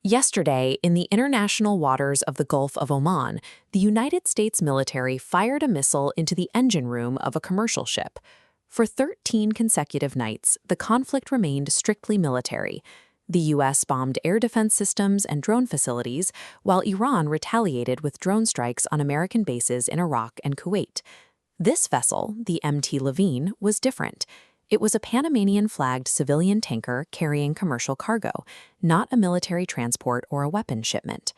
Yesterday, in the international waters of the Gulf of Oman, the United States military fired a missile into the engine room of a commercial ship. For 13 consecutive nights, the conflict remained strictly military. The U.S. bombed air defense systems and drone facilities, while Iran retaliated with drone strikes on American bases in Iraq and Kuwait. This vessel, the MT Lavine, was different. It was a Panamanian-flagged civilian tanker carrying commercial cargo, not a military transport or a weapon shipment.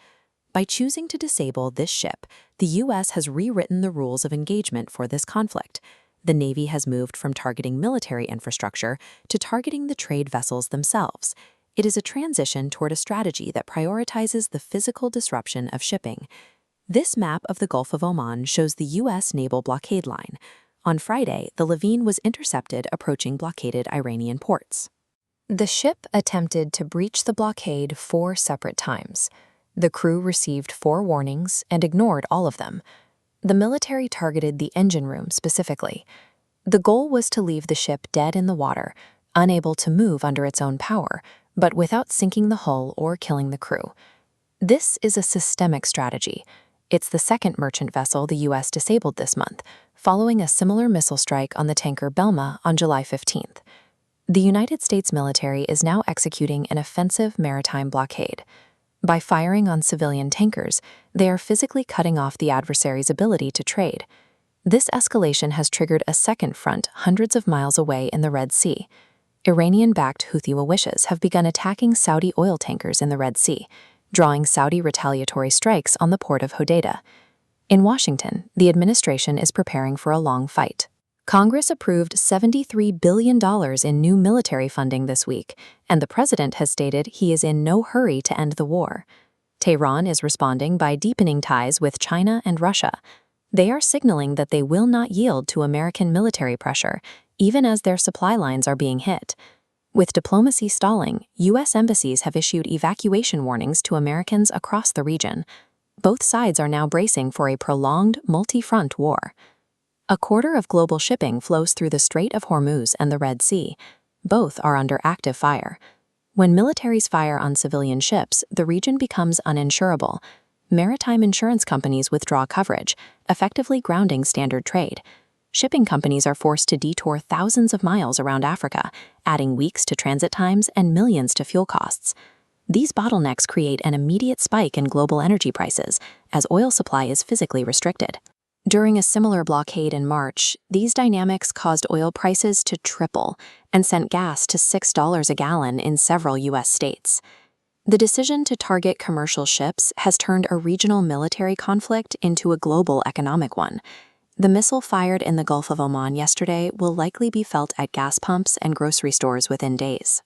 By choosing to disable this ship, the U.S. has rewritten the rules of engagement for this conflict. The Navy has moved from targeting military infrastructure to targeting the trade vessels themselves. It is a transition toward a strategy that prioritizes the physical disruption of shipping. This map of the Gulf of Oman shows the U.S. naval blockade line. On Friday, the Lavine was intercepted approaching blockaded Iranian ports. The ship attempted to breach the blockade 4 separate times. The crew received 4 warnings and ignored all of them. The military targeted the engine room specifically. The goal was to leave the ship dead in the water, unable to move under its own power, but without sinking the hull or killing the crew. This is a systemic strategy. It's the second merchant vessel the U.S. disabled this month, following a similar missile strike on the tanker Belma on July 15th. The United States military is now executing an offensive maritime blockade. By firing on civilian tankers, they are physically cutting off the adversary's ability to trade. This escalation has triggered a second front hundreds of miles away in the Red Sea. Iranian-backed Houthi militias have begun attacking Saudi oil tankers in the Red Sea, drawing Saudi retaliatory strikes on the port of Hodeidah. In Washington, the administration is preparing for a long fight. Congress approved $73 billion in new military funding this week, and the president has stated he is in no hurry to end the war. Tehran is responding by deepening ties with China and Russia. They are signaling that they will not yield to American military pressure, even as their supply lines are being hit. With diplomacy stalling, U.S. embassies have issued evacuation warnings to Americans across the region. Both sides are now bracing for a prolonged, multi-front war. A quarter of global shipping flows through the Strait of Hormuz and the Red Sea. Both are under active fire. When militaries fire on civilian ships, the region becomes uninsurable. Maritime insurance companies withdraw coverage, effectively grounding standard trade. Shipping companies are forced to detour thousands of miles around Africa, adding weeks to transit times and millions to fuel costs. These bottlenecks create an immediate spike in global energy prices, as oil supply is physically restricted. During a similar blockade in March, these dynamics caused oil prices to triple and sent gas to $6 a gallon in several U.S. states. The decision to target commercial ships has turned a regional military conflict into a global economic one. The missile fired in the Gulf of Oman yesterday will likely be felt at gas pumps and grocery stores within days.